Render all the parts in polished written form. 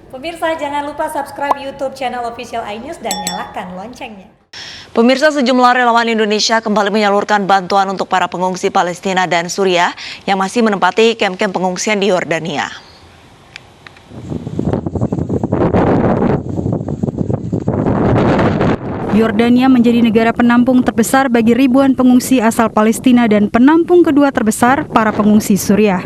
Pemirsa, jangan lupa subscribe YouTube channel Official iNews dan nyalakan loncengnya. Pemirsa, sejumlah relawan Indonesia kembali menyalurkan bantuan untuk para pengungsi Palestina dan Suriah yang masih menempati kamp-kamp pengungsian di Yordania. Yordania menjadi negara penampung terbesar bagi ribuan pengungsi asal Palestina dan penampung kedua terbesar para pengungsi Suriah.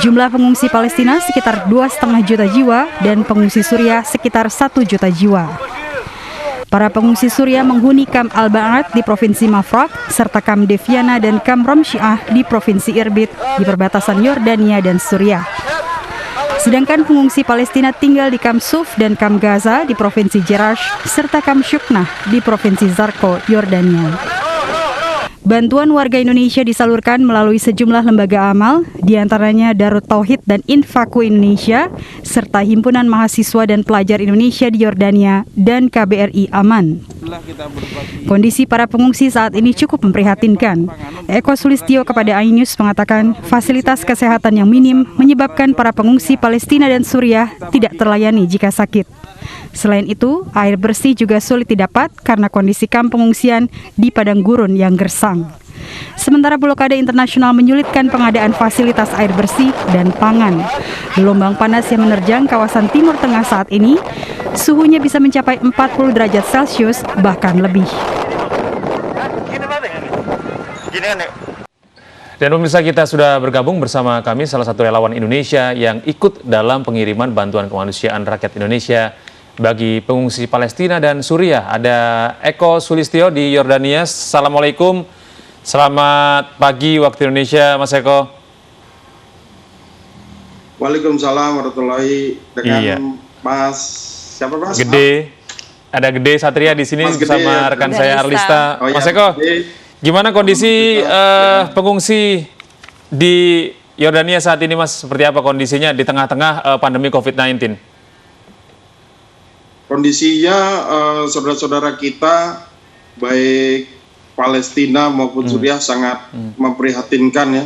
Jumlah pengungsi Palestina sekitar 2,5 juta jiwa dan pengungsi Suriah sekitar 1 juta jiwa. Para pengungsi Suriah menghuni Kamp Al-Ba'ad di Provinsi Mafraq, serta Kamp Deviana dan Kamp Romshiah di Provinsi Irbid di perbatasan Yordania dan Suriah. Sedangkan pengungsi Palestina tinggal di Kamp Suf dan Kamp Gaza di Provinsi Jerash, serta Kamp Shuknah di Provinsi Zarqo, Yordania. Bantuan warga Indonesia disalurkan melalui sejumlah lembaga amal, diantaranya Darut Tauhid dan Infaku Indonesia, serta Himpunan Mahasiswa dan Pelajar Indonesia di Yordania dan KBRI Aman. Kondisi para pengungsi saat ini cukup memprihatinkan. Eko Sulistyo kepada iNews mengatakan fasilitas kesehatan yang minim menyebabkan para pengungsi Palestina dan Suriah tidak terlayani jika sakit. Selain itu, air bersih juga sulit didapat karena kondisi kamp pengungsian di padang gurun yang gersang. Sementara blokade internasional menyulitkan pengadaan fasilitas air bersih dan pangan. Gelombang panas yang menerjang kawasan Timur Tengah saat ini, suhunya bisa mencapai 40 derajat Celcius bahkan lebih. Dan pemirsa, kita sudah bergabung bersama kami salah satu relawan Indonesia yang ikut dalam pengiriman bantuan kemanusiaan rakyat Indonesia bagi pengungsi Palestina dan Suriah. Ada Eko Sulistyo di Yordania. Assalamualaikum, selamat pagi waktu Indonesia, Mas Eko. Waalaikumsalam warahmatullahi dengan Iya. Mas siapa Mas? Gede, ada Gede Satria di sini Mas Gede, bersama ya. rekan saya Arlista. Oh, ya, Mas Eko, Gede. gimana kondisi pengungsi di Yordania saat ini, Mas? Seperti apa kondisinya di tengah-tengah pandemi COVID-19? Kondisinya saudara-saudara kita baik Palestina maupun Suriah sangat memprihatinkan ya.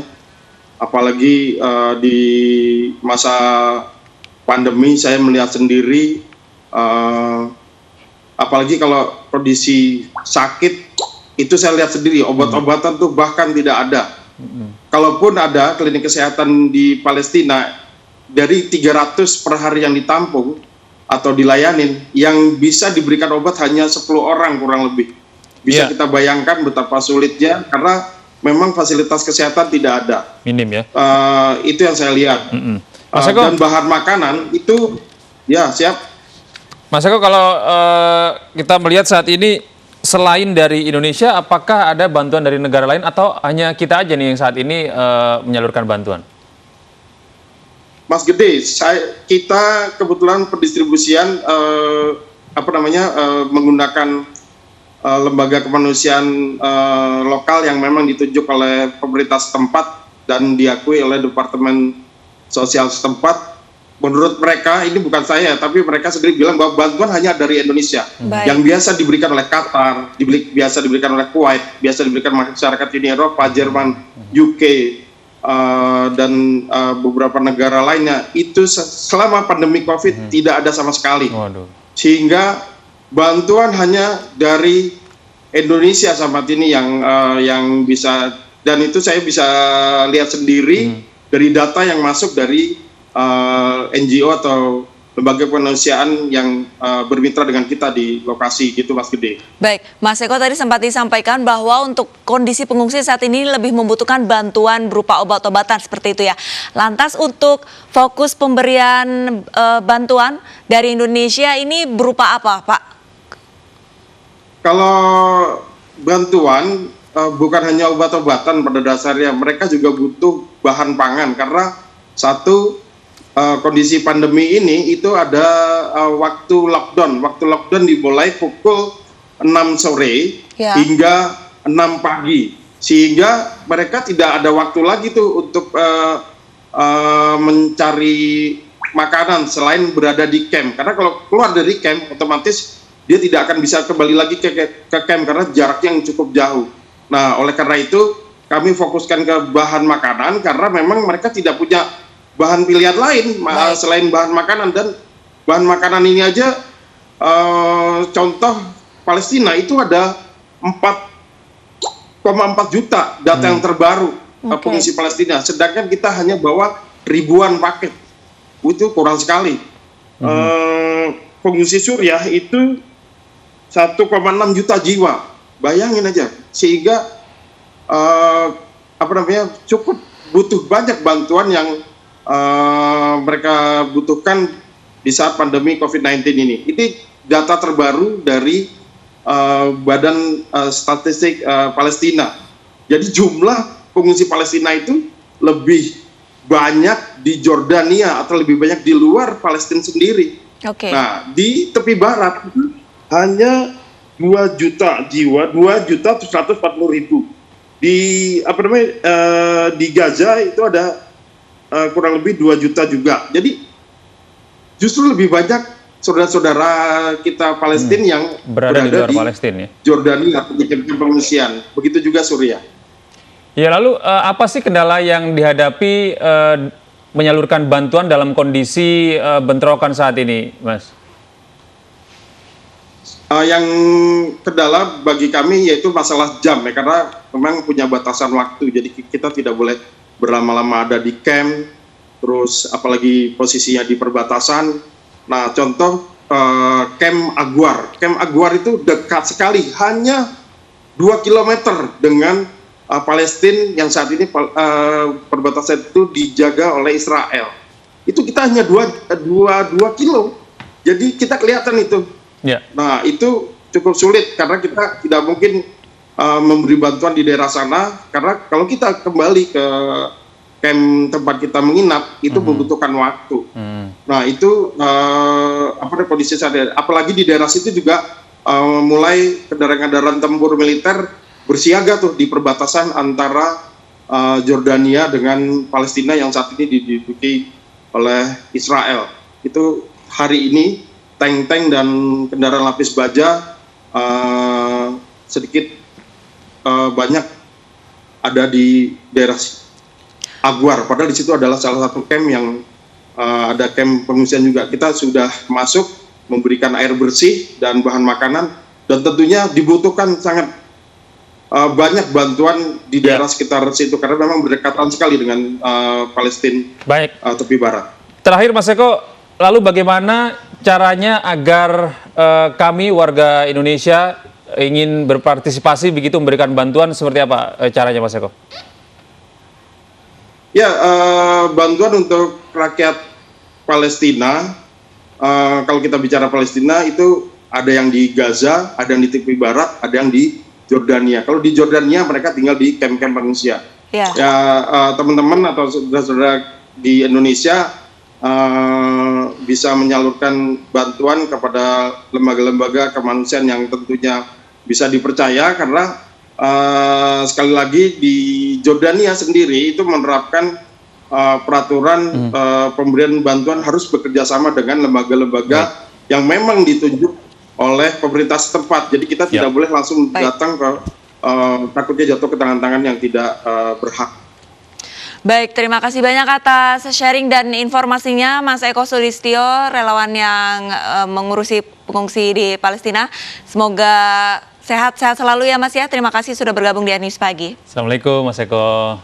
Apalagi di masa pandemi saya melihat sendiri, apalagi kalau kondisi sakit itu saya lihat sendiri obat-obatan tuh bahkan tidak ada. Kalaupun ada klinik kesehatan di Palestina, dari 300 per hari yang ditampung atau dilayanin, yang bisa diberikan obat hanya 10 orang kurang lebih. Bisa kita bayangkan betapa sulitnya karena memang fasilitas kesehatan tidak ada. Minim ya. Itu yang saya lihat. Mas Eko, dan bahan makanan itu ya siap. Mas Eko, kalau kita melihat saat ini selain dari Indonesia, apakah ada bantuan dari negara lain atau hanya kita aja nih yang saat ini menyalurkan bantuan? Mas Gede, kita kebetulan pendistribusian menggunakan lembaga kemanusiaan lokal yang memang ditunjuk oleh pemerintah setempat dan diakui oleh Departemen Sosial setempat. Menurut mereka, ini bukan saya, tapi mereka sendiri bilang bahwa bantuan hanya dari Indonesia. Yang biasa diberikan oleh Qatar, biasa diberikan oleh Kuwait, biasa diberikan masyarakat Uni Eropa, Jerman, UK, dan beberapa negara lainnya. Itu selama pandemi COVID tidak ada sama sekali. Sehingga bantuan hanya dari Indonesia saat ini yang bisa, dan itu saya bisa lihat sendiri dari data yang masuk dari NGO atau lembaga kemanusiaan yang bermitra dengan kita di lokasi gitu, Mas Gede. Baik, Mas Eko tadi sempat disampaikan bahwa untuk kondisi pengungsi saat ini lebih membutuhkan bantuan berupa obat-obatan seperti itu ya. Lantas untuk fokus pemberian bantuan dari Indonesia ini berupa apa, Pak? Kalau bantuan bukan hanya obat-obatan pada dasarnya, mereka juga butuh bahan pangan karena satu, kondisi pandemi ini itu ada waktu lockdown. Waktu lockdown dimulai pukul 6 sore hingga 6 pagi. Sehingga mereka tidak ada waktu lagi tuh untuk mencari makanan selain berada di camp. Karena kalau keluar dari camp otomatis dia tidak akan bisa kembali lagi ke camp karena jaraknya yang cukup jauh. Nah, oleh karena itu kami fokuskan ke bahan makanan karena memang mereka tidak punya bahan pilihan lain selain bahan makanan, dan bahan makanan ini aja, contoh Palestina itu ada 4,4 juta data yang terbaru pengungsi Palestina, sedangkan kita hanya bawa ribuan paket, itu kurang sekali. Pengungsi Suriah itu 1,6 juta jiwa, bayangin aja, sehingga cukup butuh banyak bantuan yang mereka butuhkan di saat pandemi COVID-19 ini. Ini data terbaru dari Badan Statistik Palestina. Jadi jumlah pengungsi Palestina itu lebih banyak di Jordania atau lebih banyak di luar Palestina sendiri. Nah, di tepi barat itu hanya 2 juta jiwa, 2.140.000. Di di Gaza itu ada kurang lebih 2 juta juga. Jadi justru lebih banyak saudara-saudara kita Palestina yang berada di luar Palestina, ya? Jordania, di pengungsian. Begitu juga Suriah. Ya, lalu apa sih kendala yang dihadapi menyalurkan bantuan dalam kondisi bentrokan saat ini, Mas? Yang kendala bagi kami yaitu masalah jam, ya, karena memang punya batasan waktu. Jadi kita tidak boleh berlama-lama ada di camp, terus apalagi posisinya di perbatasan. Nah, contoh camp Aguar. Camp Aguar itu dekat sekali, hanya 2 km dengan Palestina yang saat ini perbatasan itu dijaga oleh Israel. Itu kita hanya 2 kilo. Jadi kita kelihatan itu. Yeah. Nah, itu cukup sulit karena kita tidak mungkin memberi bantuan di daerah sana, karena kalau kita kembali ke camp tempat kita menginap itu membutuhkan waktu. Nah, itu kondisi saat ini. Apalagi di daerah situ juga mulai kendaraan-kendaraan tempur militer bersiaga tuh di perbatasan antara Jordania dengan Palestina yang saat ini diduduki oleh Israel. Itu hari ini tank-tank dan kendaraan lapis baja sedikit banyak ada di daerah Aguar. Padahal di situ adalah salah satu camp yang ada camp pengungsian juga. Kita sudah masuk memberikan air bersih dan bahan makanan, dan tentunya dibutuhkan sangat banyak bantuan di daerah sekitar situ karena memang berdekatan sekali dengan Palestina. Baik. Tepi barat. Terakhir, Mas Eko, lalu bagaimana caranya agar kami warga Indonesia ingin berpartisipasi begitu memberikan bantuan, seperti apa caranya, Mas Eko? Ya, bantuan untuk rakyat Palestina, kalau kita bicara Palestina itu ada yang di Gaza, ada yang di tepi barat, ada yang di Jordania. Kalau di Jordania mereka tinggal di camp-camp manusia. Ya, teman-teman atau saudara-saudara di Indonesia bisa menyalurkan bantuan kepada lembaga-lembaga kemanusiaan yang tentunya bisa dipercaya, karena sekali lagi di Jordania sendiri itu menerapkan peraturan pemberian bantuan harus bekerja sama dengan lembaga-lembaga yang memang ditunjuk oleh pemerintah setempat. Jadi kita tidak boleh langsung datang ke takutnya jatuh ke tangan-tangan yang tidak berhak. Baik, terima kasih banyak atas sharing dan informasinya, Mas Eko Sulistyo, relawan yang mengurusi pengungsi di Palestina. Semoga sehat-sehat selalu ya, Mas ya. Terima kasih sudah bergabung di News Pagi. Assalamualaikum, Mas Eko.